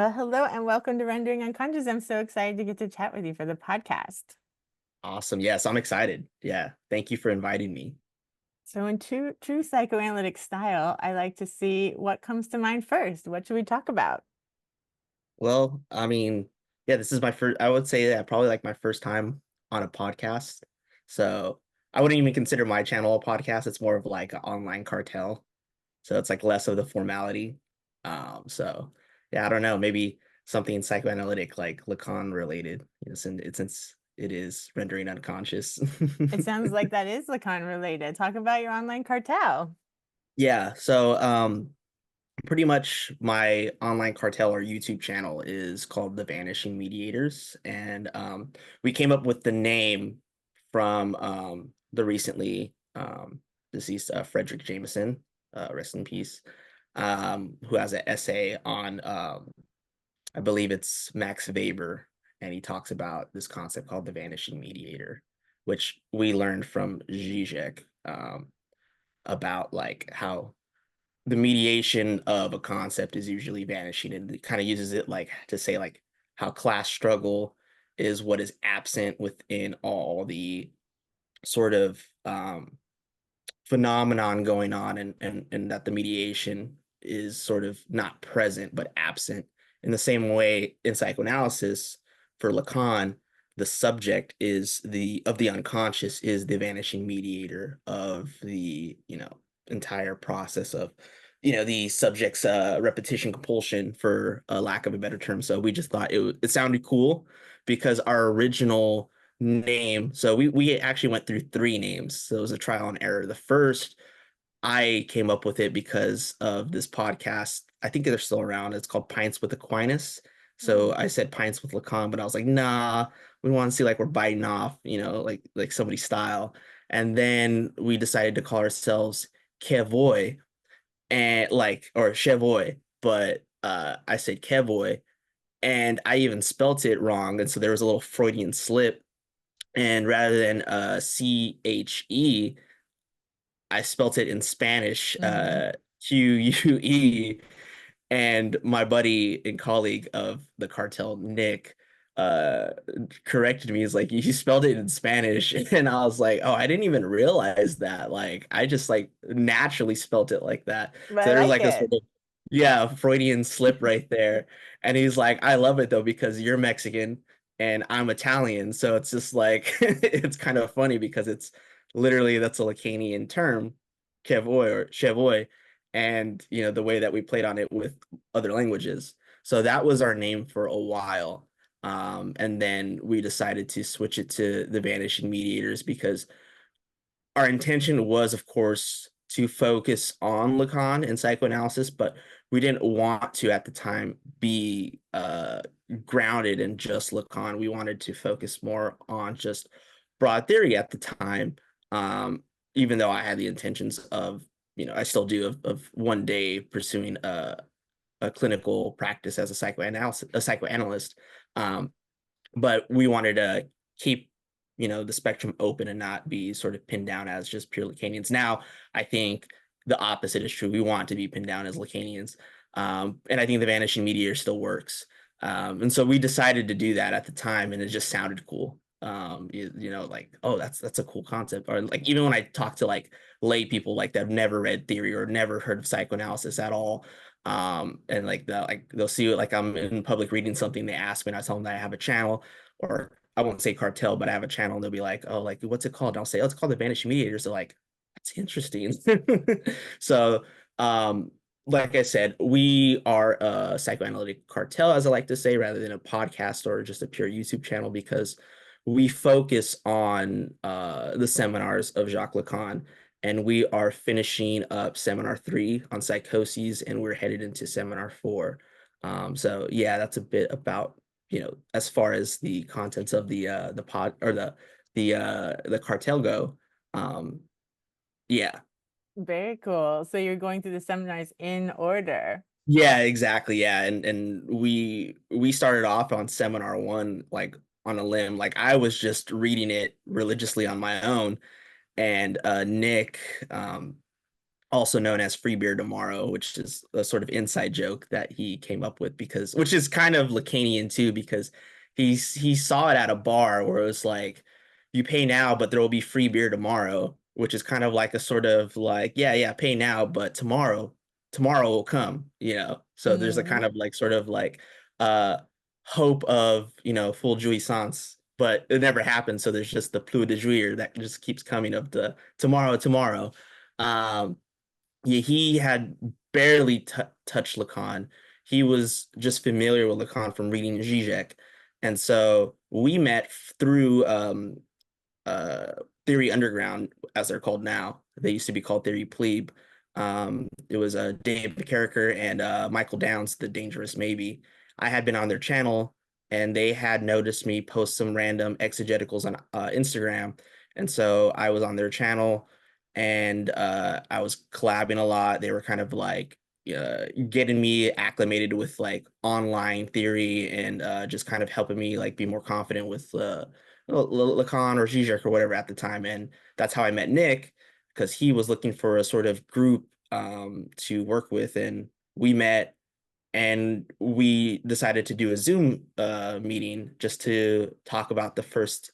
Well, hello and welcome to Rendering Unconscious. I'm so excited to get to chat with you for the podcast. Awesome. Yes, I'm excited. Yeah. Thank you for inviting me. So, in true psychoanalytic style, I like to see what comes to mind first. What should we talk about? Well, I mean, yeah, this is my first, I would say that probably like my first time on a podcast. So I wouldn't even consider my channel a podcast. It's more of like an online cartel. So it's like less of the formality. So yeah, I don't know, maybe something psychoanalytic like Lacan related, since it is rendering unconscious. It sounds like that is Lacan related. Talk about your online cartel. Yeah, so pretty much my online cartel or YouTube channel is called the Vanishing Mediators, and we came up with the name from the recently deceased Frederick Jameson, rest in peace, who has an essay on I believe it's Max Weber, and he talks about this concept called the Vanishing Mediator, which we learned from Zizek, about like how the mediation of a concept is usually vanishing, and it kind of uses it like to say like how class struggle is what is absent within all the sort of phenomenon going on, and that the mediation is sort of not present but absent. In the same way, in psychoanalysis for Lacan, the subject is the unconscious is the vanishing mediator of the entire process of the subject's repetition compulsion, for a lack of a better term. So we just thought it sounded cool because our original name, so we actually went through three names, so it was a trial and error. The first, I came up with it because of this podcast. I think they're still around. It's called Pints with Aquinas. So Mm. I said Pints with Lacan, but I was like, nah, we want to see like we're biting off, like somebody's style. And then we decided to call ourselves Kevoy, and like, or Chevoy, but I said Kevoy, and I even spelt it wrong. And so there was a little Freudian slip. And rather than CHE, I spelt it in Spanish, Mm-hmm. QUE. And my buddy and colleague of the cartel, Nick, uh, corrected me. He's like, you spelled it in Spanish. And I was like, oh, I didn't even realize that. Like, I just like naturally spelt it like that. But So I there's like like a it. sort of, yeah, Freudian slip right there. And he's like, I love it though, because you're Mexican and I'm Italian. So it's just like, it's kind of funny because it's literally, that's a Lacanian term, chevoy or chevoy, and the way that we played on it with other languages. So that was our name for a while. And then we decided to switch it to the Vanishing Mediators because our intention was, of course, to focus on Lacan and psychoanalysis, but we didn't want to at the time be grounded in just Lacan. We wanted to focus more on just broad theory at the time, even though I had the intentions of, I still do, of one day pursuing a clinical practice as a psychoanalyst. Um, but we wanted to keep the spectrum open and not be sort of pinned down as just pure Lacanians. Now I think the opposite is true. We want to be pinned down as Lacanians, and I think the Vanishing Meteor still works. And so we decided to do that at the time, and it just sounded cool. Like, oh, that's a cool concept. Or like, even when I talk to like lay people like that have never read theory or never heard of psychoanalysis at all, and like they'll see it, like I'm in public reading something, they ask me and I tell them that I have a channel, or I won't say cartel, but I have a channel, and they'll be like, oh, like what's it called? And I'll say, oh, it's called the Vanishing Mediators. They're like, that's interesting. So like I said, we are a psychoanalytic cartel, as I like to say, rather than a podcast or just a pure YouTube channel, because we focus on the seminars of Jacques Lacan, and we are finishing up seminar 3 on psychoses, and we're headed into seminar 4. So yeah, that's a bit about, as far as the contents of the pod, or the cartel go. Um, yeah. Very cool. So you're going through the seminars in order. Yeah, exactly. Yeah. And we started off on seminar 1, like on a limb. Like I was just reading it religiously on my own. And Nick, also known as Free Beer Tomorrow, which is a sort of inside joke that he came up with because, which is kind of Lacanian too, because he saw it at a bar where it was like, you pay now, but there will be free beer tomorrow, which is kind of like a sort of like, yeah, yeah, pay now, but tomorrow will come, you know. So there's a kind Mhm. of like sort of like uh hope of, you know, full jouissance, but it never happens. So there's just the plus de jouir that just keeps coming of the tomorrow. Um, yeah, he had barely touched Lacan. He was just familiar with Lacan from reading Zizek. And so we met through uh, Theory Underground, as they're called now. They used to be called Theory Plebe. It was Dave Carricker and Michael Downs, The Dangerous Maybe. I had been on their channel and they had noticed me post some random exegeticals on Instagram. And so I was on their channel and I was collabing a lot. They were kind of like getting me acclimated with like online theory and just kind of helping me like be more confident with Lacan or Zizek or whatever at the time. And that's how I met Nick because he was looking for a sort of group to work with. And we met and we decided to do a Zoom meeting just to talk about the first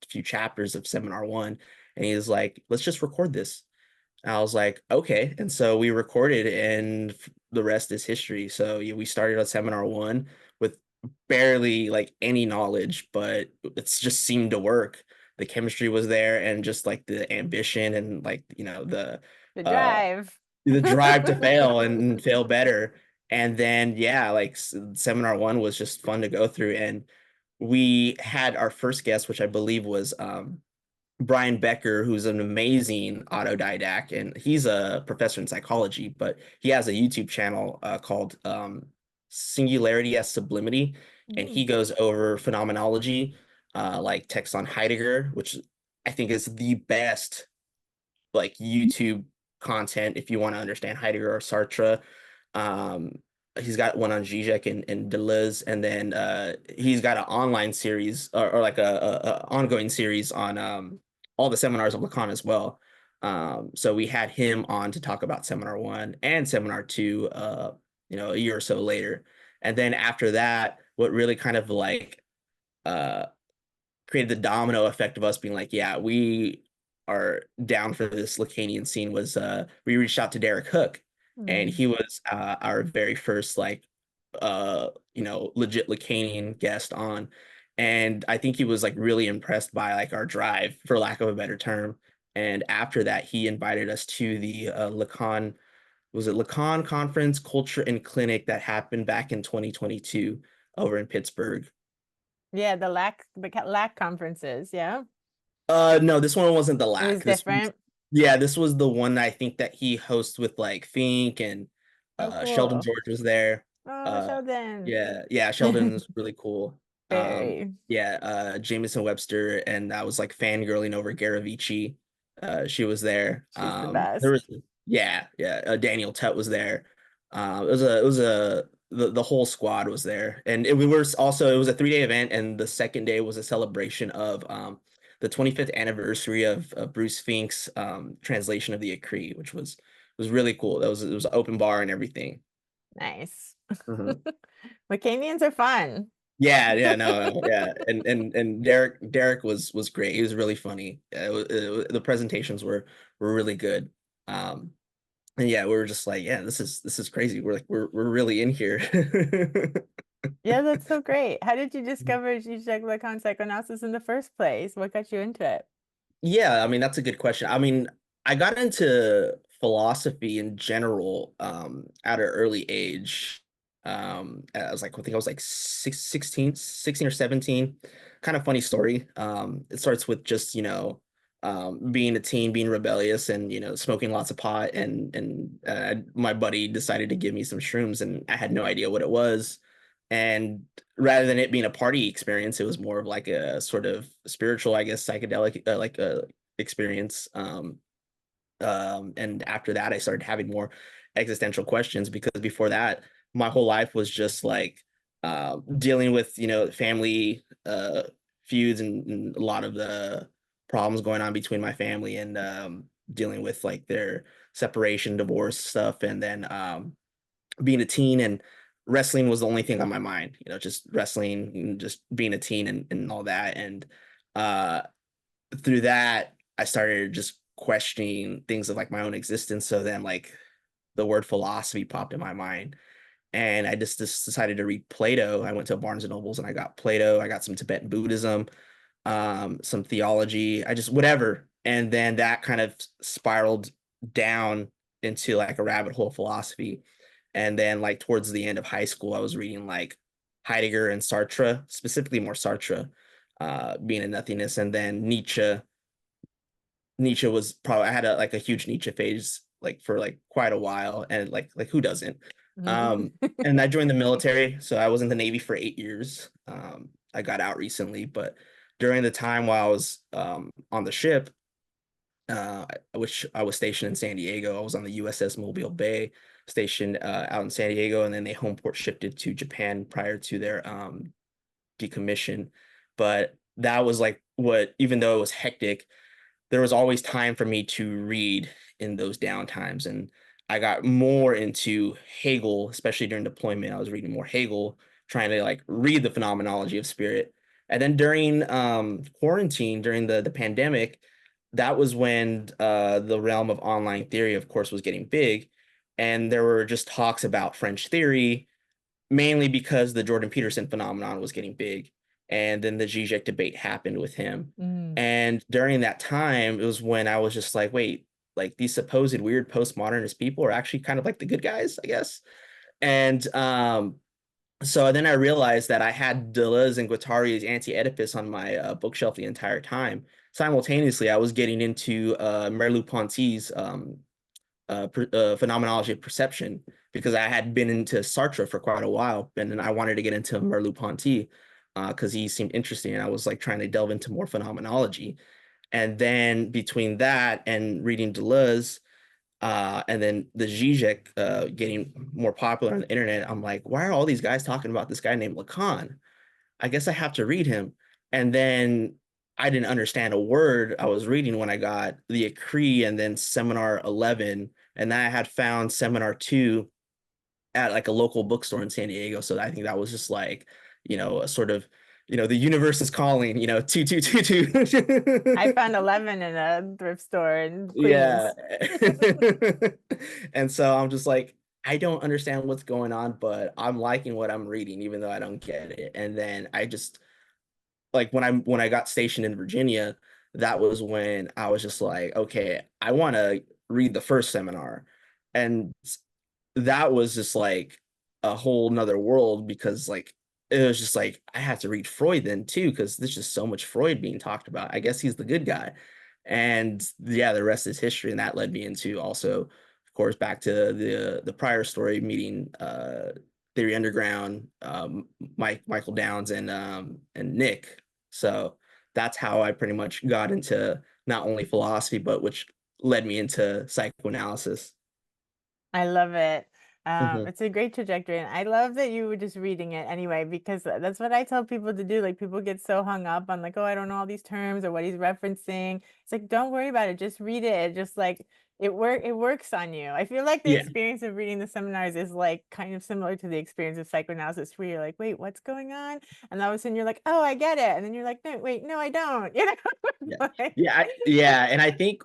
few chapters of Seminar One. And he was like, let's just record this. And I was like, okay. And so we recorded, and the rest is history. So yeah, we started on Seminar One with barely like any knowledge, but it's just seemed to work. The chemistry was there, and just like the ambition and like, you know, The uh drive. the drive to fail and fail better. And then yeah, like Seminar One was just fun to go through. And we had our first guest, which I believe was Brian Becker, who's an amazing autodidact, and he's a professor in psychology, but he has a YouTube channel called Singularity as Sublimity, and Mm. he goes over phenomenology, like texts on Heidegger, which I think is the best like YouTube content if you want to understand Heidegger or Sartre. Um, he's got one on Zizek and Deleuze, and then he's got an online series or like a ongoing series on all the seminars of Lacan as well. So we had him on to talk about Seminar One and Seminar Two, you know, a year or so later. And then after that, what really kind of like uh, created the domino effect of us being like, yeah, we are down for this Lacanian scene was we reached out to Derek Hook, and Mm. he was our very first like you know, legit Lacanian guest on. And I think he was like really impressed by like our drive, for lack of a better term. And after that, he invited us to the Lacan, was it Lacan Conference, Culture and Clinic that happened back in 2022 over in Pittsburgh. Yeah, the LAC conferences. Yeah, No, this one wasn't the it was lack. This was, different. yeah, this was the one I think that he hosts with like Fink and Oh, Sheldon cool. George was there. Oh, Uh Sheldon. yeah, Sheldon was really cool. Very. Yeah, Jameson Webster, and I was like fangirling over Garavici. She was there. She's the There was best. yeah, Daniel Tutt was there. It was a the whole squad was there. And we were also, it was a 3-day event, and the second day was a celebration of the 25th anniversary of Bruce Fink's translation of the Acree, which was really cool. That was, it was an open bar and everything. Nice. Mhm. Lacanians are fun. Yeah, no, yeah, and Derek was great. He was really funny. Yeah, the presentations were really good. Um, and yeah, we were just like, yeah, this is crazy. We're like we're really in here. Yeah, that's so great. How did you discover Zizek Lacan psychoanalysis in the first place? What got you into it? Yeah, I mean, that's a good question. I mean, I got into philosophy in general at an early age. I was like, I think I was like 16 or 17. Kind of funny story. It starts with just, you know, being a teen, being rebellious and, you know, smoking lots of pot, and my buddy decided to give me some shrooms and I had no idea what it was. And rather than it being a party experience, it was more of like a sort of spiritual, I guess, psychedelic like experience. And after that, I started having more existential questions because before that, my whole life was just like dealing with, you know, family feuds and a lot of the problems going on between my family. And dealing with like their separation, divorce stuff, and then being a teen, and wrestling was the only thing on my mind, just wrestling and just being a teen and all that. And uh, through that, I started just questioning things of like my own existence. So then like the word philosophy popped in my mind. And I just decided to read Plato. I went to Barnes and Nobles and I got Plato. I got some Tibetan Buddhism, some theology, I just whatever. And then that kind of spiraled down into like a rabbit hole of philosophy. And then like towards the end of high school, I was reading like Heidegger and Sartre, specifically more Sartre, being in nothingness. And then Nietzsche was probably, I had like a huge Nietzsche phase like for like quite a while, and like who doesn't? Um, and I joined the military, so I was in the Navy for 8 years. I got out recently, but during the time while I was on the ship, which I was stationed in San Diego, I was on the USS Mobile Bay, stationed out in San Diego, and then they home port shifted to Japan prior to their decommission. But that was like what, even though it was hectic, there was always time for me to read in those downtimes. And I got more into Hegel, especially during deployment. I was reading more Hegel, trying to like read the phenomenology of spirit. And then during quarantine, during the pandemic, that was when the realm of online theory, of course, was getting big. And there were just talks about French theory, mainly because the Jordan Peterson phenomenon was getting big. And then the Zizek debate happened with him. Mm. And during that time, it was when I was just like, wait, like these supposed weird postmodernist people are actually kind of like the good guys, I guess. And so then I realized that I had Deleuze and Guattari's Anti-Oedipus on my bookshelf the entire time. Simultaneously, I was getting into Merleau-Ponty's phenomenology of perception, because I had been into Sartre for quite a while, and then I wanted to get into Merleau-Ponty because he seemed interesting, and I was like trying to delve into more phenomenology. And then between that and reading Deleuze, and then the Zizek getting more popular on the internet, I'm like, why are all these guys talking about this guy named Lacan? I guess I have to read him. And then I didn't understand a word I was reading when I got the Acree and then Seminar 11. And then I had found Seminar 2 at like a local bookstore in San Diego. So I think that was just like, a sort of, the universe is calling, two, two, two, I two. found 11 in a thrift store in Yeah. Queens. And so I'm just like, I don't understand what's going on, but I'm liking what I'm reading, even though I don't get it. And then I just like when I got stationed in Virginia, that was when I was just like, okay, I want to read the first seminar. And that was just like a whole nother world, because like it was just like I had to read Freud then too, because there's just so much Freud being talked about. I guess he's the good guy. And yeah, the rest is history. And that led me into also, of course, back to the prior story, meeting Theory Underground, Michael Downs and Nick. So that's how I pretty much got into not only philosophy, but which led me into psychoanalysis. I love it. Mhm. It's a great trajectory, and I love that you were just reading it anyway, because that's what I tell people to do. Like, people get so hung up on like, oh, I don't know all these terms or what he's referencing. It's like, don't worry about it. Just read it. It just like it works on you. I feel like the Yeah, experience of reading the seminars is like kind of similar to the experience of psychoanalysis, where you're like, wait, what's going on? And all of a sudden you're like, oh, I get it. And then you're like, no, wait, no, I don't. yeah, Like, yeah. And I think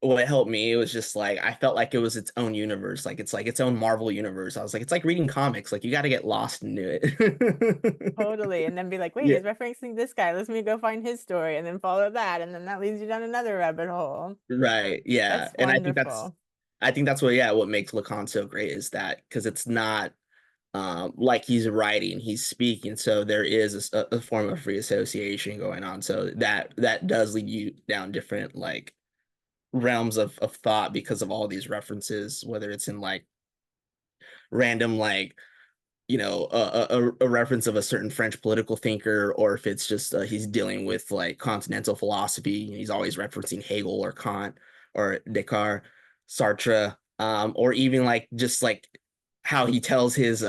what helped me, it was just like I felt like it was its own universe, like it's like its own Marvel universe. I was like, it's like reading comics, like you got to get lost into it. totally. And then be like, wait, Yeah, he's referencing this guy. Let me go find his story and then follow that. And then that leads you down another rabbit hole. right. Yeah, That's and wonderful. I think that's what, yeah, what makes Lacan so great is that because it's not like he's writing, he's speaking, so there is a form of free association going on. So that does lead you down different like realms of thought because of all these references, whether it's in like random like a reference of a certain French political thinker, or if it's just he's dealing with like continental philosophy. He's always referencing Hegel or Kant or Descartes, Sartre, or even like just like how he tells his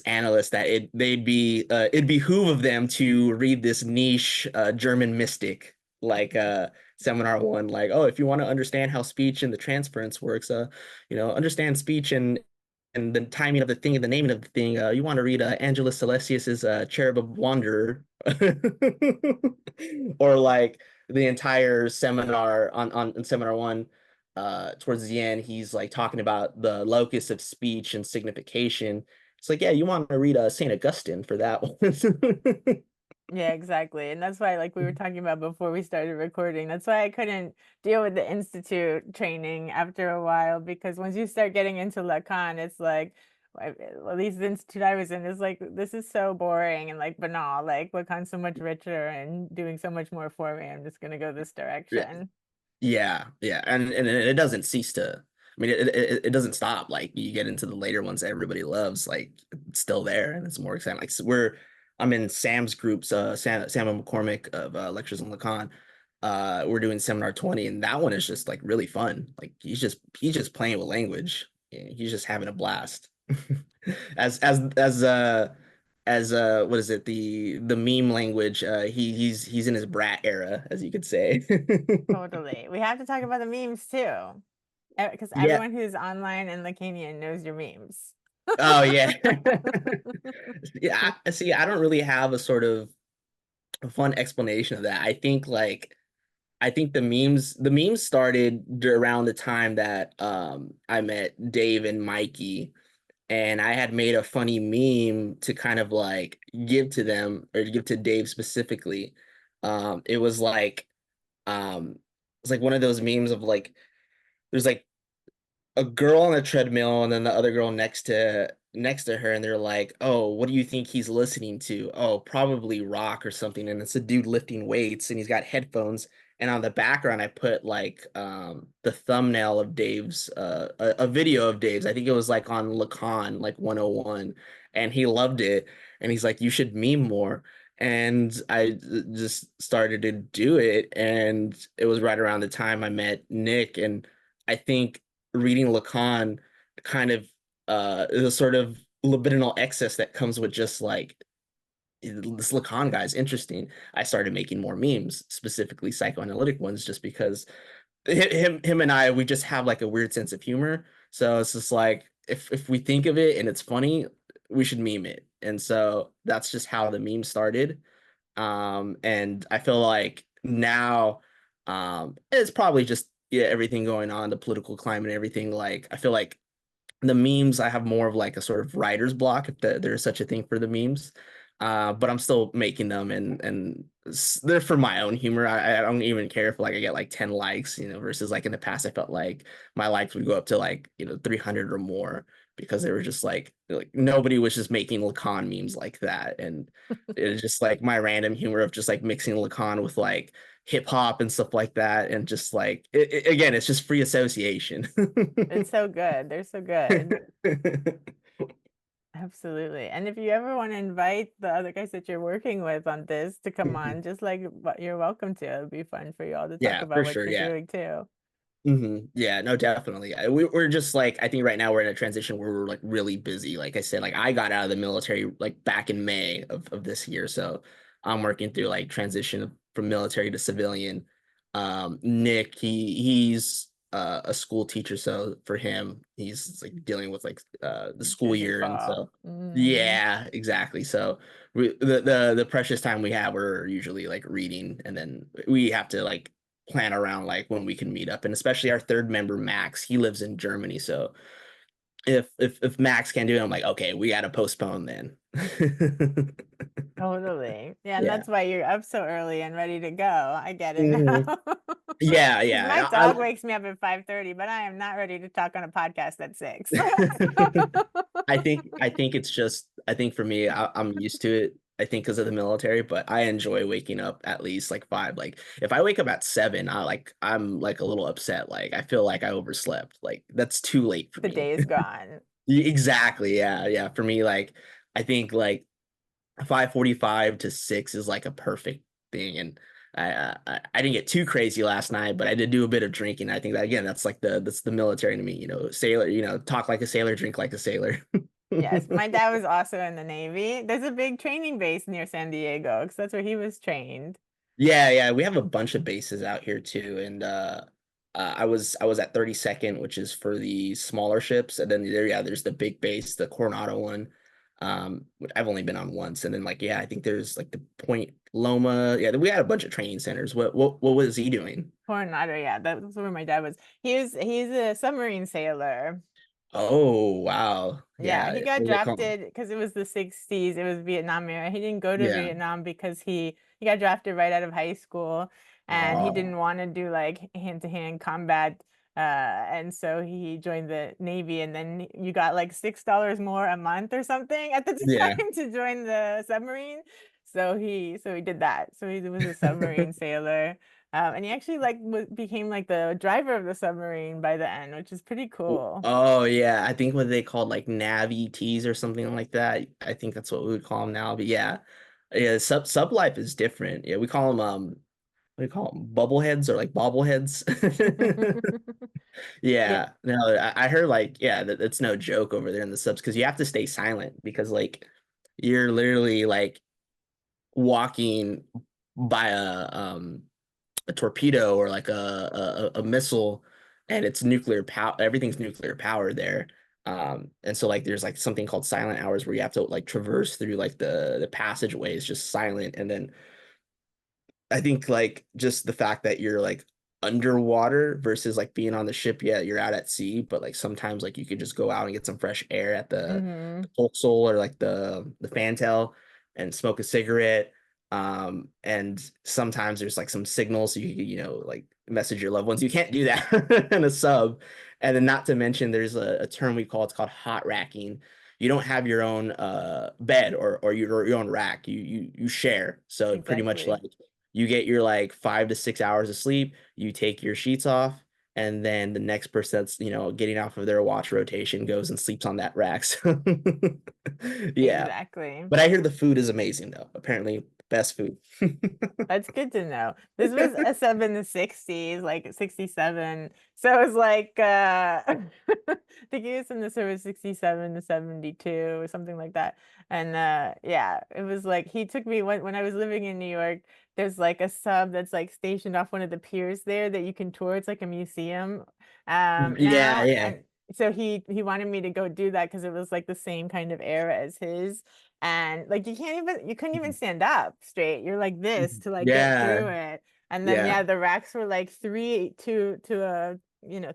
analysts that it behoove of them to read this niche German mystic. Like seminar one, like, oh, if you want to understand how speech and the transference works, understand speech and the timing of the thing and the naming of the thing, you want to read Angela Salesius's Cherubim Wanderer, or like the entire seminar on seminar one. Towards the end, he's like talking about the locus of speech and signification. It's like, yeah, you want to read Saint Augustine for that one. Yeah, exactly. And that's why, like we were talking about before we started recording, that's why I couldn't deal with the institute training after a while, because once you start getting into Lacan, it's like, at least the institute I was in is like, this is so boring and like banal. Like Lacan's so much richer and doing so much more for me. I'm just gonna go this Yeah, direction. yeah, and it doesn't cease to. I mean, it doesn't stop. Like you get into the later ones that everybody loves, like it's still there and it's more exciting. Like so I'm in Sam's groups, Sam and McCormick of Lectures on Lacan. We're doing seminar 20, and that one is just like really fun. Like he's just playing with language. Yeah, he's just having a blast. As what is it, the meme language, he's in his brat era, as you could say. Totally. We have to talk about the memes too, because Yeah. everyone who's online and Lacanian knows your memes. Oh yeah. Yeah, see, I don't really have a sort of a fun explanation of that. I think the memes started around the time that I met Dave and Mikey, and I had made a funny meme to kind of like give to them, or to give to Dave specifically. It was like one of those memes of like there's like a girl on a treadmill and then the other girl next to her, and they're like, "Oh, what do you think he's listening to?" "Oh, probably rock or something." And it's a dude lifting weights and he's got headphones, and on the background I put like the thumbnail of Dave's a video of Dave's. I think it was like on Lacan like 101, and he loved it, and he's like, "You should meme more." And I just started to do it, and it was right around the time I met Nick. And I think reading Lacan kind of the sort of libidinal excess that comes with just like this Lacan guy is interesting. I started making more memes, specifically psychoanalytic ones, just because him and we just have like a weird sense of humor. So it's just like if we think of it and it's funny, we should meme it. And so that's just how the meme started. And I feel like now it's probably just, yeah, everything going on, the political climate and everything. Like I feel like the memes, I have more of like a sort of writer's block, if there's such a thing for the memes. But I'm still making them, and they're for my own humor. I don't even care if like I get like 10 likes, versus like in the past I felt like my likes would go up to like 300 or more, because they were just like nobody was just making Lacan memes like that. And it was just like my random humor of just like mixing Lacan with like hip hop and stuff like that, and just like again, it's just free association. It's so good. They're so good. Absolutely. And if you ever want to invite the other guys that you're working with on this to come on, just like you're welcome to. It'd be fun for you all to talk Yeah, about for what sure. you're Yeah. doing too. Yeah, no, definitely. We're just like, I think right now we're in a transition where we're like really busy. Like I said, like I got out of the military like back in May of this year. So I'm working through like transition from military to civilian. Nick, he's a school teacher. So for him, he's like dealing with like the school Busy year. And fall. so, Mm. yeah, exactly. So the precious time we have, we're usually like reading, and then we have to like plan around like when we can meet up. And especially our third member, Max, he lives in Germany. So if Max can't do it, I'm like, okay, we gotta postpone then. Totally. Yeah, and Yeah. that's why you're up so early and ready to go. I get it now. Mhm. Yeah, Because my yeah. dog wakes me up at 5:30, but I am not ready to talk on a podcast at 6. I think it's just, I think for me, I'm used to it. I think because of the military, but I enjoy waking up at least like 5. Like if I wake up at 7, I'm like a little upset. Like I feel like I overslept. Like that's too late for The me. day is gone. Exactly. Yeah, yeah. For me, like I think like 5:45 to 6 is like a perfect thing. And I didn't get too crazy last night, but I did do a bit of drinking. I think that again, that's the military to me, sailor, talk like a sailor, drink like a sailor. Yes, my dad was also in the Navy. There's a big training base near San Diego because that's where he was trained. Yeah, we have a bunch of bases out here too, and I was at 32nd, which is for the smaller ships, and then there's the big base, the Coronado one, which I've only been on once, and then like I think there's like the Point Loma. Yeah, we had a bunch of training centers. What was he doing? Coronado, yeah, that's where my dad was. He's a submarine sailor. Oh wow, Yeah, yeah, he got what do they call him? drafted because it was the 60s. It was Vietnam era. He didn't go to Yeah. Vietnam because he got drafted right out of high school and he Oh didn't want to do like hand-to-hand combat. And so he joined the Navy and then you got like $6 more a month or something at the yeah. time to join the submarine. So he did that. So he was a submarine sailor. And he actually like became like the driver of the submarine by the end, which is pretty cool. Oh yeah, I think what they called like nav ETs or something like that. I think that's what we would call them now. But yeah, sub life is different. Yeah, we call them what do you call them? Bubbleheads or like bobbleheads. Yeah. Yeah, no, I heard like that's no joke over there in the subs because you have to stay silent because like you're literally like walking by a torpedo or like a missile, and it's nuclear power. Everything's nuclear power there. And so like there's like something called silent hours where you have to like traverse through like the passageways just silent. And then I think like just the fact that you're like underwater versus like being on the ship, yeah, you're out at sea, but like sometimes like you could just go out and get some fresh air at the forecastle or like the fantail and smoke a cigarette. And sometimes there's like some signals so you could, like message your loved ones. You can't do that in a sub. And then not to mention there's a term we call, it's called hot racking. You don't have your own bed or your own rack. You share. So pretty much Exactly. like you get your like 5 to 6 hours of sleep, you take your sheets off, and then the next person that's, getting off of their watch rotation goes and sleeps on that rack. So yeah. Exactly. But I hear the food is amazing though. Apparently best food. That's good to know. This was a sub in the 60s, like 67. So it was like I think he was in the service 67 to 72 or something like that. And yeah, it was like he took me when I was living in New York, there's like a sub that's like stationed off one of the piers there that you can tour. It's like a museum Yeah, now. yeah. And so he wanted me to go do that because it was like the same kind of era as his. And like you couldn't even stand up straight. You're like this to like get Yeah, through it. And then yeah. yeah, the racks were like three to a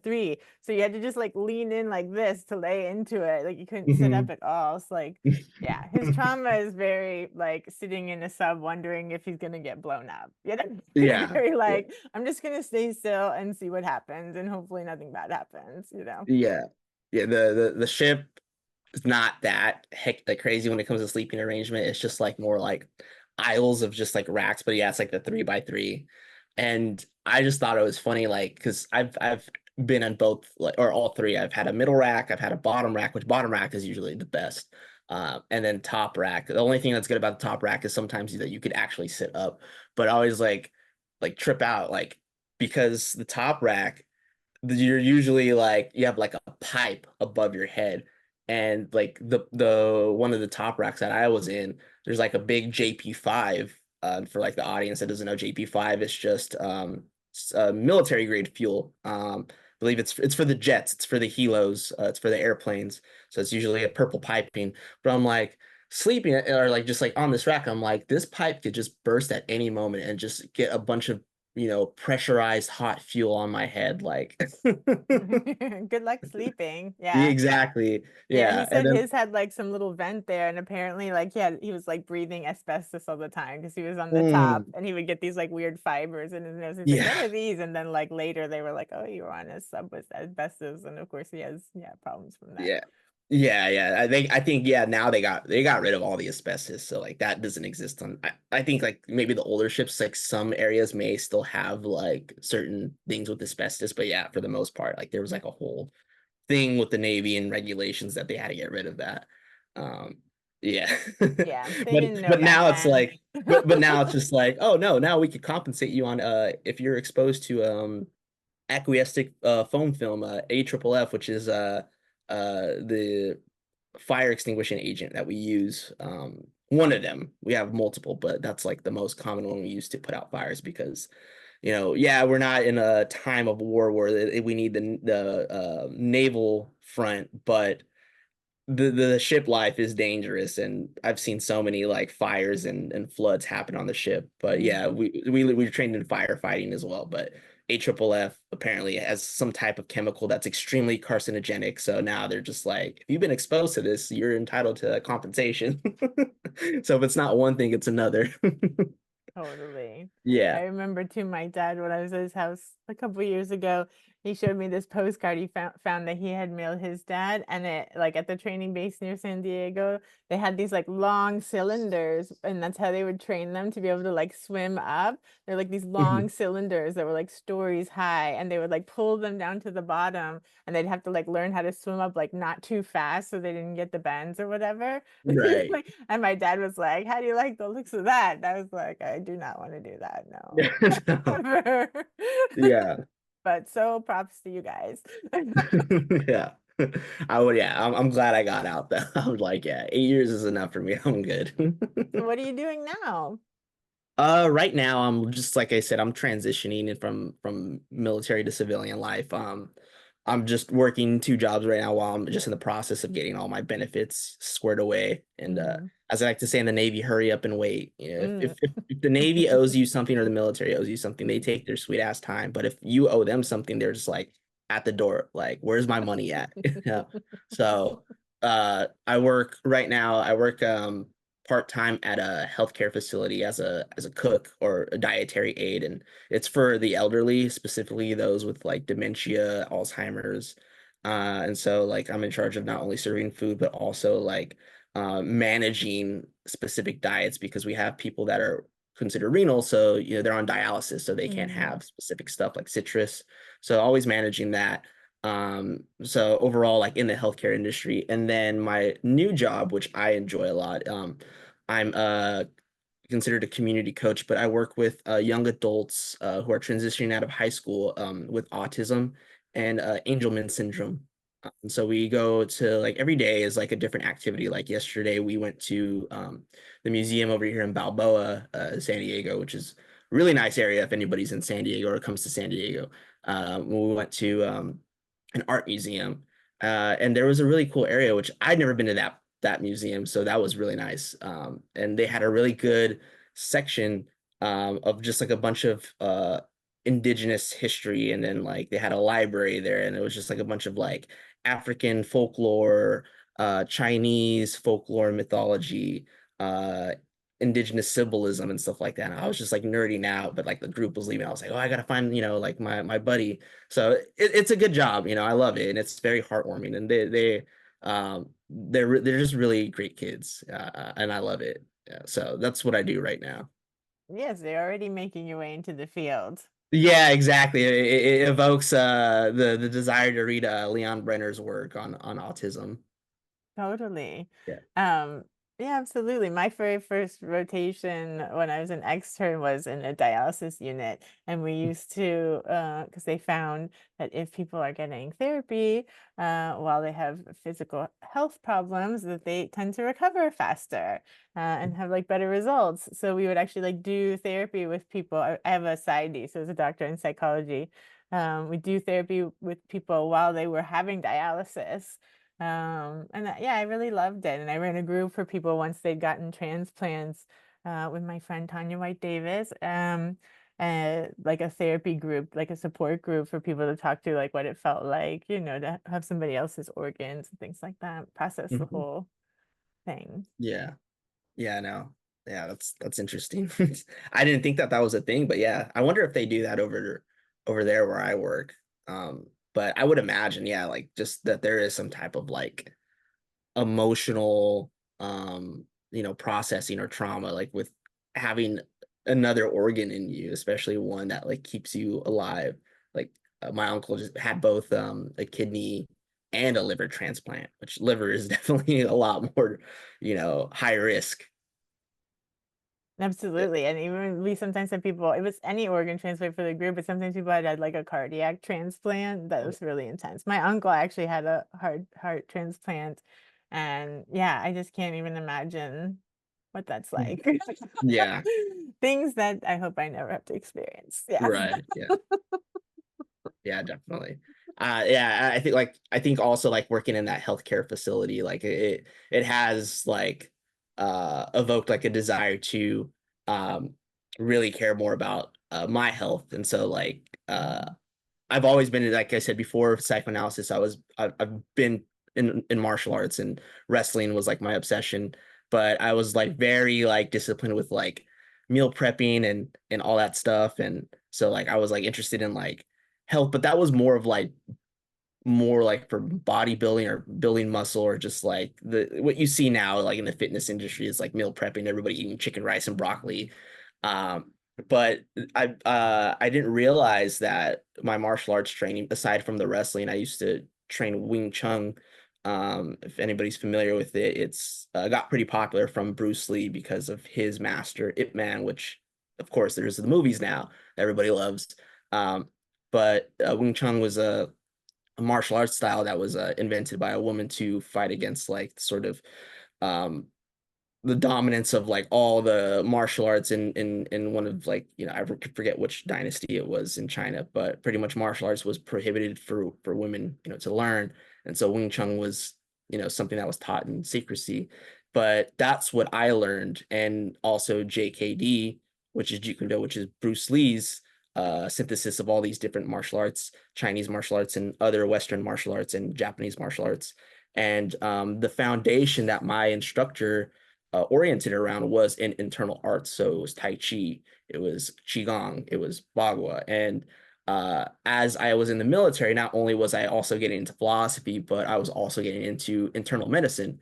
three. So you had to just like lean in like this to lay into it. Like you couldn't sit up Mhm. at all. It's like, yeah, his trauma is very like sitting in a sub wondering if he's gonna get blown up. He's Yeah. very Yeah. like, I'm just gonna stay still and see what happens, and hopefully nothing bad happens. Yeah. Yeah, the ship is not that like crazy when it comes to sleeping arrangement. It's just like more like aisles of just like racks, but yeah, it's like the 3x3. And I just thought it was funny, like, because I've been on both, like, or all three. I've had a middle rack, I've had a bottom rack, which bottom rack is usually the best. And then top rack. The only thing that's good about the top rack is sometimes that you could actually sit up, but I always like trip out, like, because the top rack, you're usually like you have like a pipe above your head, and like the one of the top racks that I was in, there's like a big JP5. For like the audience that doesn't know, JP5 is just military grade fuel. I believe it's for the jets, it's for the helos, it's for the airplanes. So it's usually a purple piping. But I'm like sleeping or like just like on this rack, I'm like this pipe could just burst at any moment and just get a bunch of pressurized hot fuel on my head. Like, Good luck sleeping. yeah, Yeah. exactly. Yeah, he Yeah. And said then, his had like some little vent there, and apparently, like, he was like breathing asbestos all the time because he was on the top, mm, and he would get these like weird fibers in his nose. He's like, "What yeah, are these?" And then like later, they were like, "Oh, you were on a sub with asbestos," and of course, he has problems from that. yeah, yeah. I think, yeah, now they got rid of all the asbestos. So like that doesn't exist on, I think like maybe the older ships, like some areas may still have like certain things with asbestos, but yeah, for the most part, like there was like a whole thing with the Navy and regulations that they had to get rid of that. Um, yeah, Yeah, they but didn't know but back now it's then. like, but now it's just like, oh no, now we could compensate you on if you're exposed to aqueous foam film, AFFF, which is the fire extinguishing agent that we use. One of them. We have multiple, but that's like the most common one we use to put out fires because, yeah, we're not in a time of war where we need the naval front, but the ship life is dangerous, and I've seen so many like fires and floods happen on the ship. But yeah, Mm. we're trained in firefighting as well. But AFFF apparently has some type of chemical that's extremely carcinogenic. So now they're just like, if you've been exposed to this, you're entitled to compensation. So if it's not one thing, it's another. Totally. I Yeah. remember too, my dad, when I was at his house a couple years ago, he showed me this postcard he found that he had mailed his dad. And it, like at the training base near San Diego, they had these like long cylinders, and that's how they would train them to be able to like swim up. They're like these long Mhm. cylinders that were like stories high, and they would like pull them down to the bottom, and they'd have to like learn how to swim up like not too fast so they didn't get the bends or whatever. Right. Like, and my dad was like, "How do you like the looks of that?" And I was like, "I do not want to do that, no." No. Ever. Yeah. But so props to you guys. Yeah. I would, yeah, I'm glad I got out though. I was like, yeah, 8 years is enough for me. I'm good. So what are you doing now? Right now I'm just like I said, I'm transitioning in from military to civilian life. I'm just working two jobs right now while I'm just in the process of getting all my benefits squared away. And Mm-hmm. as I like to say in the Navy, hurry up and wait. Mm. If the Navy owes you something or the military owes you something, they take their sweet ass time. But if you owe them something, they're just like at the door, like, where's my money at? Yeah. So I work right now, I work part-time at a healthcare facility as a cook or a dietary aide, and it's for the elderly, specifically those with like dementia, Alzheimer's. And so like I'm in charge of not only serving food but also like managing specific diets because we have people that are considered renal, so they're on dialysis, so they can't Mm. have specific stuff like citrus. So always managing that. So overall, like in the healthcare industry, and then my new job, which I enjoy a lot, I'm considered a community coach, but I work with young adults who are transitioning out of high school with autism and Angelman syndrome. And so we go to like every day is like a different activity. Like yesterday, we went to the museum over here in Balboa, San Diego, which is a really nice area if anybody's in San Diego or comes to San Diego. We went to an art museum, and there was a really cool area which I'd never been to that museum, so that was really nice. And they had a really good section of just like a bunch of indigenous history, and then like they had a library there, and it was just like a bunch of like African folklore, Chinese folklore, mythology, uh, indigenous symbolism and stuff like that. And I was just like nerding out, but like the group was leaving. I was like, oh, I gotta find, like my buddy. So it's a good job, I love it, and it's very heartwarming. And they're just really great kids, and I love it. Yeah, so that's what I do right now. Yes, they're already making your way into the field. Yeah, exactly. It evokes the desire to read Leon Brenner's work on autism. Totally. Yeah. Um, yeah, absolutely. My very first rotation when I was an extern was in a dialysis unit. And we used to, because they found that if people are getting therapy while they have physical health problems, that they tend to recover faster and have like better results. So we would actually like do therapy with people. I have a PsyD, so as a doctor in psychology. We do therapy with people while they were having dialysis. And yeah, I really loved it. And I ran a group for people once they'd gotten transplants with my friend Tanya White Davis. Like a therapy group, like a support group for people to talk to, like what it felt like, to have somebody else's organs and things like that, process the Mhm. whole thing. Yeah. Yeah, no. Yeah, that's interesting. I didn't think that was a thing, but yeah, I wonder if they do that over there where I work. But I would imagine, yeah, like just that there is some type of like emotional processing or trauma like with having another organ in you, especially one that like keeps you alive. Like my uncle just had both a kidney and a liver transplant, which liver is definitely a lot more, high risk. Yeah. Absolutely. And even we sometimes have people, it was any organ transplant for the group, but sometimes people had like a cardiac transplant that was really intense. My uncle actually had a heart transplant. And yeah, I just can't even imagine what that's like. Yeah. Things that I hope I never have to experience. Yeah. Right. Yeah. Yeah, definitely. Yeah, I think also like working in that healthcare facility, like it has like evoked like a desire to um really care more about my health. And so like I've always been, like I said before, psychoanalysis. I've been in martial arts, and wrestling was like my obsession. But I was like very like disciplined with like meal prepping and all that stuff. And so like I was like interested in like health, but that was more like for bodybuilding or building muscle, or just like the what you see now like in the fitness industry is like meal prepping, everybody eating chicken, rice, and broccoli. Um, but I didn't realize that my martial arts training, aside from the wrestling, I used to train Wing Chun. If anybody's familiar with it, it's got pretty popular from Bruce Lee because of his master Ip Man, which of course there's the movies now everybody loves. Um, but Wing Chun was a martial arts style that was invented by a woman to fight against like sort of um, the dominance of like all the martial arts in one of like, you know, I forget which dynasty it was in China, but pretty much martial arts was prohibited for women, you know, to learn. And so Wing Chun was, you know, something that was taught in secrecy. But that's what I learned. And also JKD, which is Jeet Kune Do, which is Bruce Lee's synthesis of all these different martial arts, Chinese martial arts and other Western martial arts and Japanese martial arts. And the foundation that my instructor oriented around was in internal arts. So it was Tai Chi, it was Qigong, it was Bagua. And as I was in the military, not only was I also getting into philosophy, but I was also getting into internal medicine,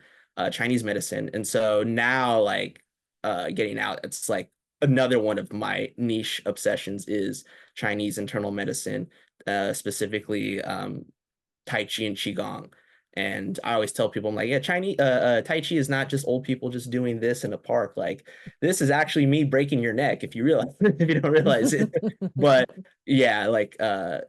Chinese medicine. And so now, like getting out, it's like another one of my niche obsessions is Chinese internal medicine, specifically Tai Chi and Qigong. And I always tell people, I'm like, yeah, Tai Chi is not just old people just doing this in a park. Like, this is actually me breaking your neck if you realize, if you don't realize it. But yeah, like,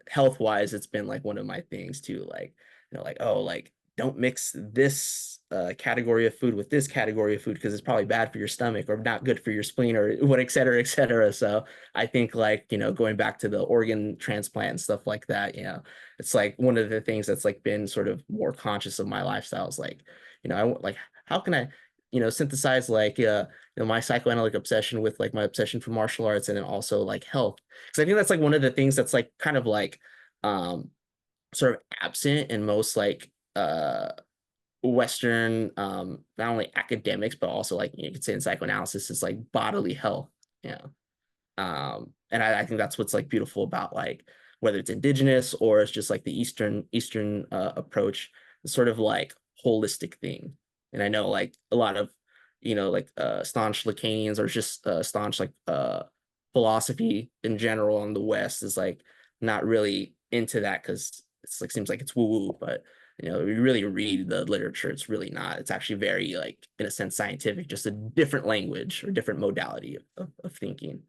health wise, it's been like one of my things too. Like, you know, like, oh, like, don't mix this category of food with this category of food because it's probably bad for your stomach or not good for your spleen or what, et cetera, et cetera. So I think like, you know, going back to the organ transplant and stuff like that, you know, it's like one of the things that's like been sort of more conscious of my lifestyle is like, you know, I want like, how can I, you know, synthesize like you know, my psychoanalytic obsession with like my obsession for martial arts and then also like health. Because I think that's like one of the things that's like kind of like um sort of absent in most like Western not only academics but also like you could say in psychoanalysis is like bodily health, you know. And I think that's what's like beautiful about like whether it's indigenous or it's just like the Eastern approach, it's sort of like holistic thing. And I know like a lot of, you know, like staunch Lacanians or just staunch like philosophy in general in the West is like not really into that because it's like seems like it's woo-woo, but you know, you really read the literature, it's really not. It's actually very like in a sense scientific, just a different language or different modality of thinking.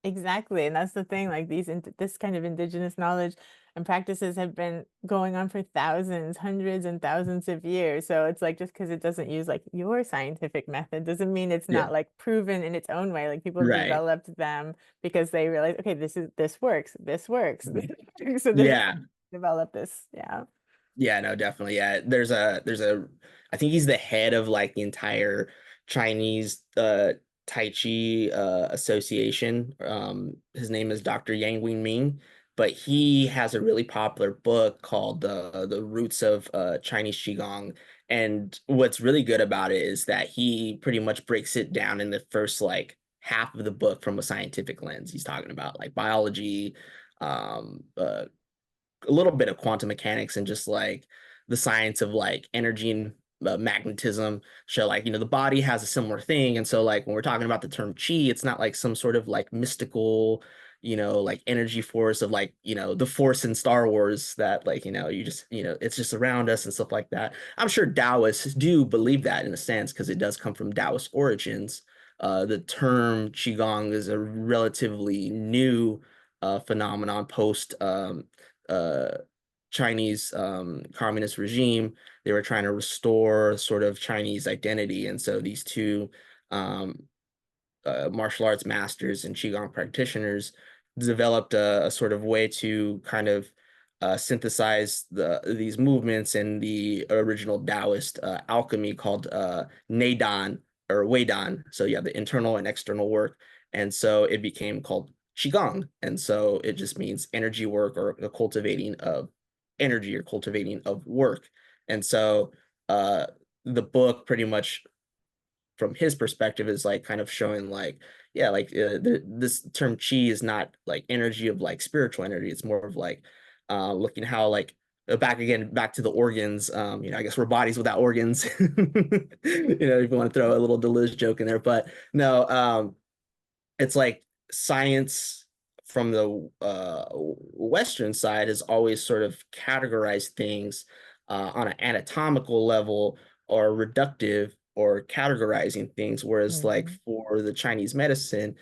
Exactly. And that's the thing, like this kind of indigenous knowledge and practices have been going on for thousands, hundreds and thousands of years. So it's like just because it doesn't use like your scientific method doesn't mean it's Yeah. not like proven in its own way. Like people Right. developed them because they realized, okay, this works, this works. So they Yeah. develop this. Yeah. Yeah, no, definitely. Yeah. There's a I think he's the head of like the entire Chinese Tai Chi association. His name is Dr. Yang Wingming, but he has a really popular book called The Roots of Chinese Qigong. And what's really good about it is that he pretty much breaks it down in the first like half of the book from a scientific lens. He's talking about like biology, a little bit of quantum mechanics and just like the science of like energy and magnetism show like, you know, the body has a similar thing. And so like when we're talking about the term chi, it's not like some sort of like mystical, you know, like energy force of like, you know, the force in Star Wars that like, you know, you just, you know, it's just around us and stuff like that. I'm sure Taoists do believe that in a sense because it does come from Taoist origins. The term qigong is a relatively new phenomenon post uh, Chinese communist regime. They were trying to restore sort of Chinese identity, and so these two um, martial arts masters and qigong practitioners developed a sort of way to kind of synthesize these movements in the original Taoist alchemy called Neidan or Weidan. So you have the internal and external work, and so it became called qigong, and so it just means energy work or the cultivating of energy or cultivating of work. And so uh, the book pretty much from his perspective is like kind of showing like yeah like this term chi is not like energy of like spiritual energy, it's more of like looking how like back to the organs, I guess we're bodies without organs. If you want to throw a little Deleuze joke in there, but no, it's like science from the Western side has always sort of categorized things on an anatomical level or reductive or categorizing things, whereas like Mhm. for the Chinese medicine,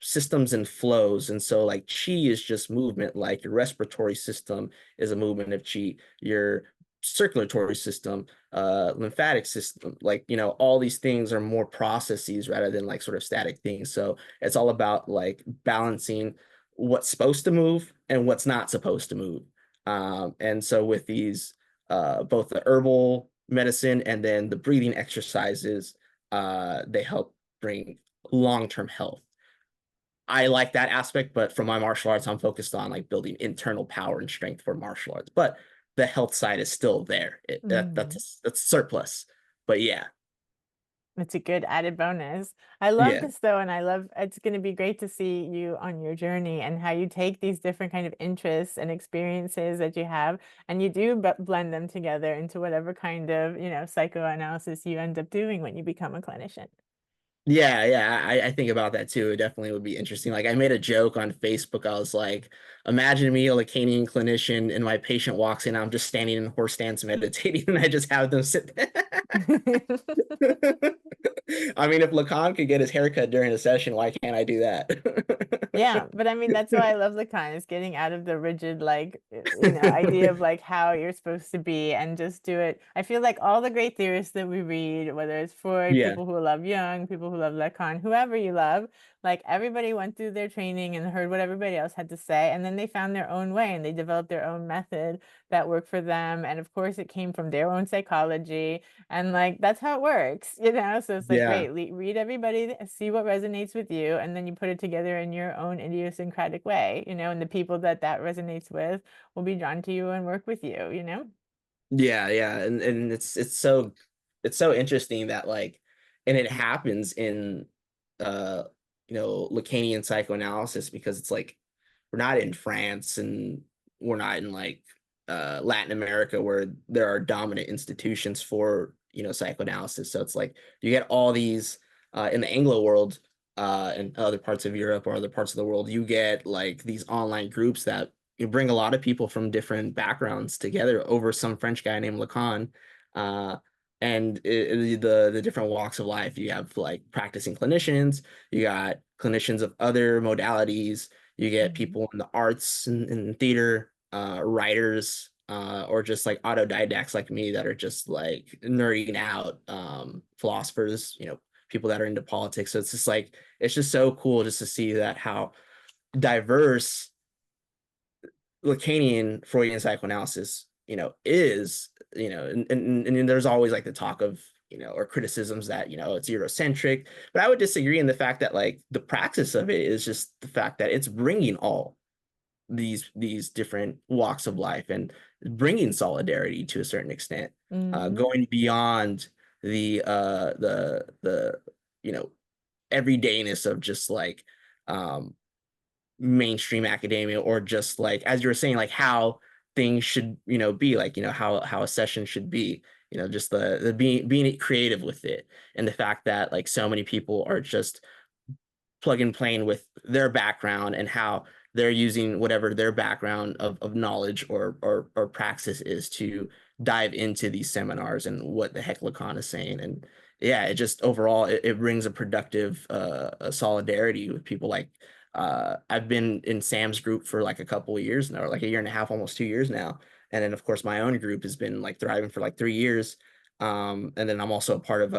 systems and flows. And so like qi is just movement, like your respiratory system is a movement of qi, your circulatory system, lymphatic system, like all these things are more processes rather than like sort of static things. So it's all about like balancing what's supposed to move and what's not supposed to move. And so with these both the herbal medicine and then the breathing exercises, they help bring long-term health. I like that aspect, but from my martial arts, I'm focused on like building internal power and strength for martial arts. But the health side is still there. Mhm. That's surplus. But yeah, It's a good added bonus. I love yeah, this though, and I love it's going to be great to see you on your journey and how you take these different kind of interests and experiences that you have, and you do blend them together into whatever kind of, psychoanalysis you end up doing when you become a clinician. yeah. I think about that too. It definitely would be interesting. Like I made a joke on Facebook. I was like, imagine me, a Lacanian clinician, and my patient walks in. I'm just standing in horse stance meditating, and I just have them sit there. I mean, if Lacan could get his haircut during a session, why can't I do Yeah, that? but I mean that's why I love Lacan is getting out of the rigid like idea of like how you're supposed to be and just do it. I feel like all the great theorists that we read, whether it's Freud, Yeah, people who love Jung, people who love Lacan, whoever you love, like everybody went through their training and heard what everybody else had to say, and then they found their own way and they developed their own method that worked for them. And of course, it came from their own psychology. And like that's how it works, So it's like yeah. great, read everybody, see what resonates with you, and then you put it together in your own idiosyncratic way, and the people that that resonates with will be drawn to you and work with you. Yeah, and it's so interesting that like, and it happens in uh Lacanian psychoanalysis because it's like we're not in France and we're not in like Latin America where there are dominant institutions for psychoanalysis. So it's like you get all these in the Anglo world and other parts of Europe or other parts of the world, you get like these online groups that you bring a lot of people from different backgrounds together over some French guy named Lacan. Uh, and the different walks of life. You have like practicing clinicians, you got clinicians of other modalities, you get Mhm. people in the arts and theater, writers, or just like autodidacts like me that are just like nerding out, philosophers, people that are into politics. So it's just like, it's just so cool just to see that how diverse Lacanian Freudian psychoanalysis, is, and there's always like the talk of, or criticisms that, it's Eurocentric, but I would disagree in the fact that like the praxis of it is just the fact that it's bringing all these different walks of life and bringing solidarity to a certain extent, Mhm. going beyond the everydayness of just like um mainstream academia, or just like as you were saying, like how things should be, like how a session should be, just the being creative with it, and the fact that like so many people are just plug and playing with their background and how they're using whatever their background of knowledge or praxis is to dive into these seminars and what the heck Lacan is saying. And yeah, it just overall it brings a productive a solidarity with people. Like I've been in Sam's group for like a couple of years now, or like a year and a half, almost 2 years now. And then of course my own group has been like thriving for like 3 years. And then I'm also a part of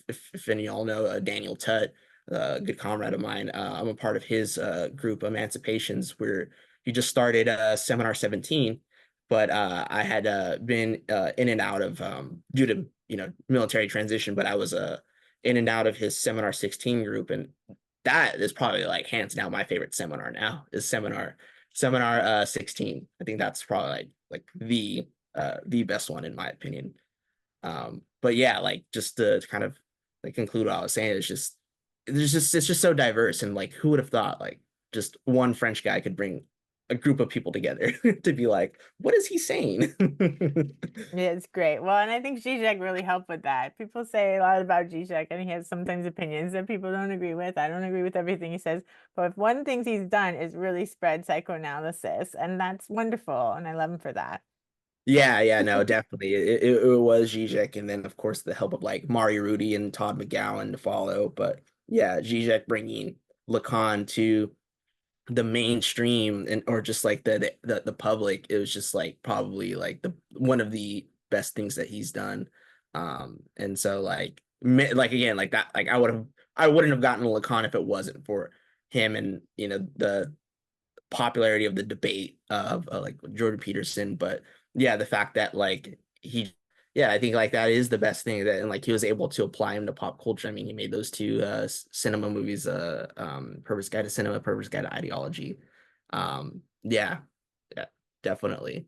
if any of y'all know Daniel Tutt, a good comrade of mine. I'm a part of his group Emancipations, where he just started Seminar 17, but I had been in and out of due to military transition, but I was in and out of his Seminar 16 group, and that is probably like hands down my favorite seminar now is Seminar 16. I think that's probably like the best one in my opinion. But yeah, like just to kind of like conclude what I was saying, it's just so diverse, and like who would have thought like just one French guy could bring a group of people together to be like, what is he saying? Yeah, it's great. Well, and I think Zizek really helped with that. People say a lot about Zizek, and he has sometimes opinions that people don't agree with. I don't agree with everything he says, but if one thing he's done is really spread psychoanalysis, and that's wonderful, and I love him for that. Yeah, no, definitely. It was Zizek, and then of course the help of like Mari Rudy and Todd McGowan to follow. But yeah, Zizek bringing Lacan to the mainstream and or just like the public, it was just like probably like the one of the best things that he's done. And so like again like that, like I wouldn't have gotten Lacan if it wasn't for him, and the popularity of the debate of like Jordan Peterson. But yeah, the fact that like yeah, I think like that is the best thing, that and like he was able to apply him to pop culture. I mean, he made those two cinema movies, Purpose Guide to Cinema, Purpose Guide to Ideology. Yeah, yeah, definitely.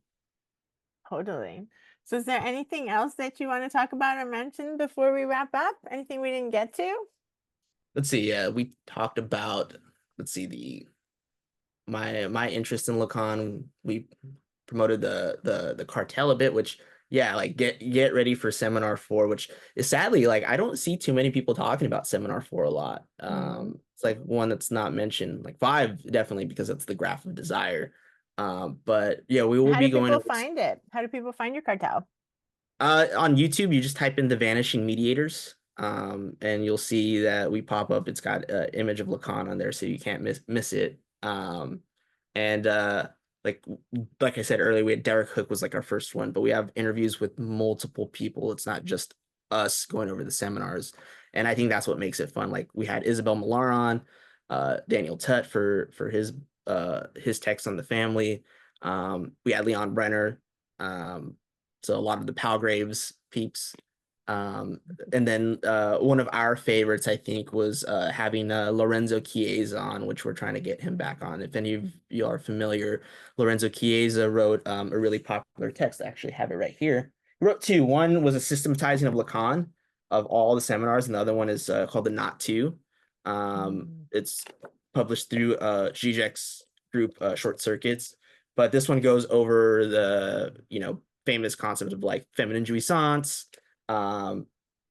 Totally. So is there anything else that you want to talk about or mention before we wrap up? Anything we didn't get to? Let's see. We talked about, let's see, the my interest in Lacan. We promoted the cartel a bit, which yeah, like get ready for Seminar 4, which is sadly like I don't see too many people talking about Seminar 4 a lot. It's like one that's not mentioned. Like 5 definitely, because it's the graph of desire. But yeah, we will How do be going people over find it? How do people find your cartel? on YouTube. You just type in the Vanishing Mediators. And you'll see that we pop up. It's got an image of Lacan on there, so you can't miss it. And like like I said earlier, we had Derek Hook was like our first one, but we have interviews with multiple people. It's not just us going over the seminars, and I think that's what makes it fun. Like we had ISABEL MILLAR on, Daniel Tutt for his text on the family. We had Leon Brenner, so a lot of the Palgraves peeps. Um, and then one of our favorites, I think, was having Lorenzo Chiesa on, which we're trying to get him back on. If any of you are familiar, Lorenzo Chiesa wrote a really popular text. I actually have it right here. He wrote two. One was a systematizing of Lacan of all the seminars, and the other one is called the Not Two. It's published through Zizek's group, Short Circuits. But this one goes over the famous concept of like feminine jouissance, um,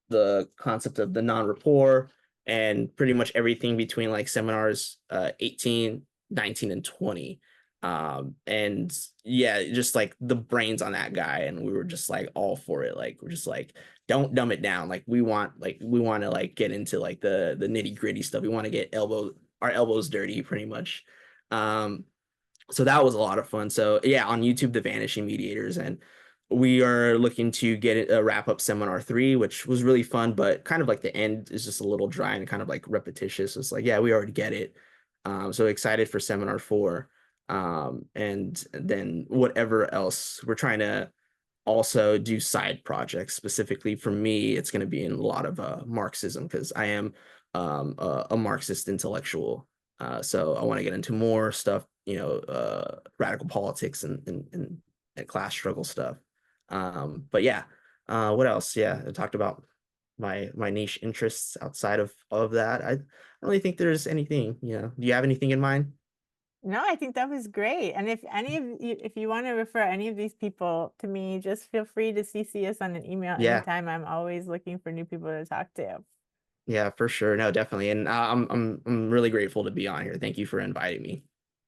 the concept of the non-rapport, and pretty much everything between like seminars 18, 19, and 20. And yeah, just like the brains on that guy, and we were just like all for it. Like we're just like, don't dumb it down. Like we want to like get into like the nitty-gritty stuff. We want to get our elbows dirty pretty much. So that was a lot of fun. So yeah, on YouTube, the Vanishing Mediators, and we are looking to get a wrap up Seminar 3, which was really fun, but kind of like the end is just a little dry and kind of like repetitious. It's like, yeah, we already get it. So excited for Seminar 4. And then whatever else we're trying to also do side projects. Specifically for me, it's going to be in a lot of Marxism, because I am a Marxist intellectual. So I want to get into more stuff, radical politics and class struggle stuff. But yeah, what else? Yeah, I talked about my niche interests outside of that. I don't really think there's anything, Do you have anything in mind? No, I think that was great. And if any of you, if you want to refer any of these people to me, just feel free to CC us on an email Yeah, anytime. I'm always looking for new people to talk to. yeah, for sure. No, definitely. And I'm really grateful to be on here. Thank you for inviting me.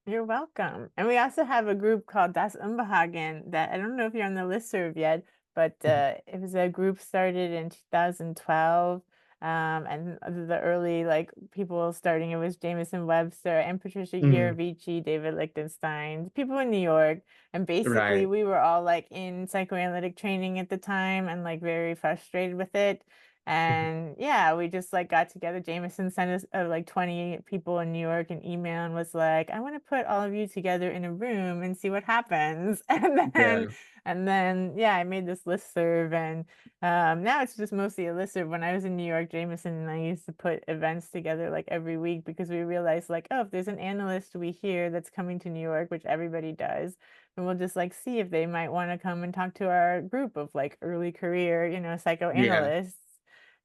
You're welcome. And we also have a group called Das Unbehagen that I don't know if you're on the listserv yet, but it was a group started in 2012. And the early like people starting it was Jameson Webster and Patricia Mhm. Yuravici, David Lichtenstein, people in New York. And basically Right. we were all like in psychoanalytic training at the time and like very frustrated with it. And yeah, we just like got together. Jameson sent us like 20 people in New York an email and was like, I want to put all of you together in a room and see what happens. Yeah. And then yeah, I made this listserv, and now it's just mostly a listserv. When I was in New York, Jameson and I used to put events together like every week, because we realized like, oh, if there's an analyst we hear that's coming to New York, which everybody does, and we'll just like see if they might want to come and talk to our group of like early career, Yeah. psychoanalysts.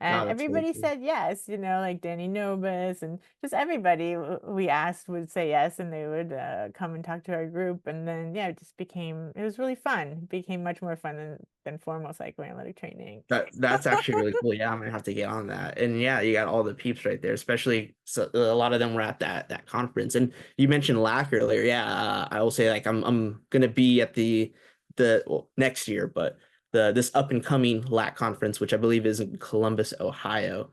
Oh, And that's really everybody cool. said yes, like Danny Novus, and just everybody we asked would say yes, and they would come and talk to our group. And then, yeah, it was really fun. It became much more fun than formal psychoanalytic training. That's actually really cool. Yeah, I'm gonna have to get on that. And yeah, you got all the peeps right there, especially so a lot of them were at that conference. And you mentioned LAC earlier. Yeah, I will say like I'm gonna be at the well, next year, but this up and coming LAC conference, which I believe is in Columbus, Ohio,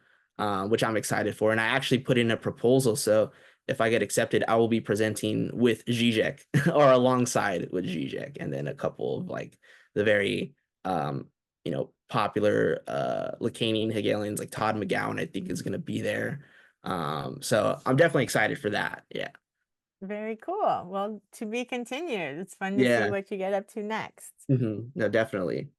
which I'm excited for. And I actually put in a proposal, so if I get accepted, I will be presenting with Zizek or alongside with Zizek, and then a couple of like the very popular Lacanian Hegelians like Todd McGowan, I think is going to be there. So I'm definitely excited for that. Yeah. Very cool. Well, to be continued. It's fun to see Yeah. what you get up to next. No, definitely.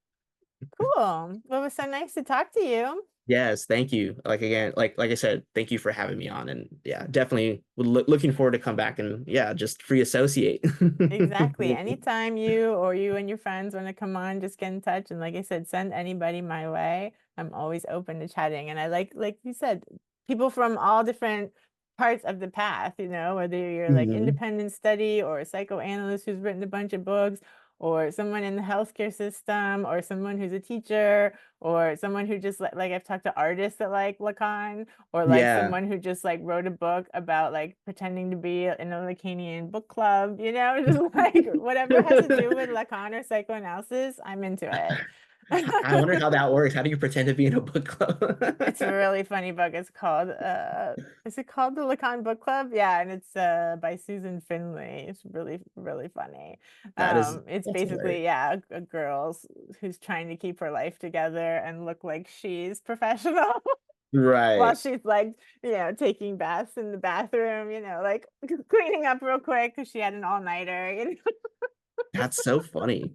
Cool. Well, it was so nice to talk to you. Yes, thank you. Like again, like I said, thank you for having me on, and yeah, definitely looking forward to come back and yeah, just free associate. Exactly. Anytime you and your friends want to come on, just get in touch. And like I said, send anybody my way. I'm always open to chatting. And I like you said, people from all different parts of the path, whether you're like Mhm. independent study or a psychoanalyst who's written a bunch of books, or someone in the healthcare system, or someone who's a teacher, or someone who just like I've talked to artists that like Lacan, or like Yeah. someone who just like wrote a book about like pretending to be in a Lacanian book club, just like whatever has to do with Lacan or psychoanalysis, I'm into it. I wonder how that works. How do you pretend to be in a book It's a club? really funny book. It's called is it called the Lacan Book Club? Yeah, and it's by Susan Finley. It's really, really funny. It's That's hilarious. basically, yeah, a girl who's trying to keep her life together and look like she's professional while Right. she's like, taking baths in the bathroom, like cleaning up real quick because she had an all-nighter. That's so funny.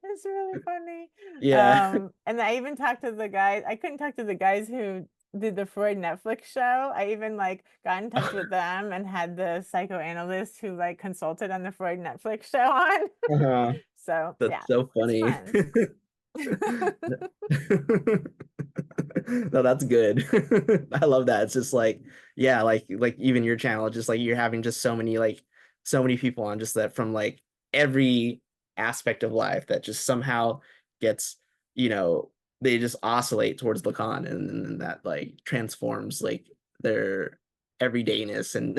It's really funny. Yeah. And I even talked to the guys. I couldn't talk to the guys who did the Freud Netflix show. I even like got in touch with them and had the psychoanalyst who like consulted on the Freud Netflix show on. Uh-huh. So That's yeah, so it's funny. fun. No, that's good. I love that. It's just like, yeah, like even your channel, just like you're having just so many people on just that from like every aspect of life that just somehow gets, you know, they just oscillate towards Lacan, and that like transforms like their everydayness and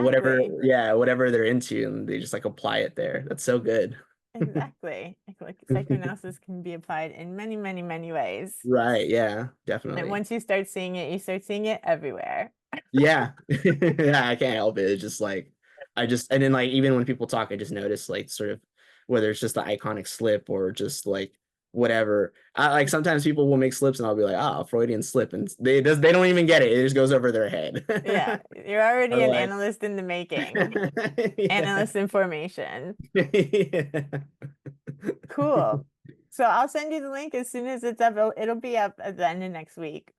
whatever, Exactly. yeah, whatever they're into, and they just like apply it there. That's so good. Exactly. Like psychoanalysis can be applied in many, many, many ways. Right, yeah, And definitely. once you start seeing it everywhere. Yeah. Yeah, I can't help it. It's just like and then like even when people talk, I just notice like sort of whether it's just the iconic slip or just like whatever. I like sometimes people will make slips and I'll be like, ah, Freudian slip, and they don't even get it. It just goes over their head. Yeah, you're already I'm an like, analyst in the making. yeah. Analyst information. Yeah. Cool. So I'll send you the link as soon as it's up. It'll be up at the end of next week.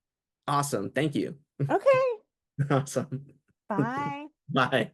Awesome. Thank you. Okay. Awesome. Bye. Bye.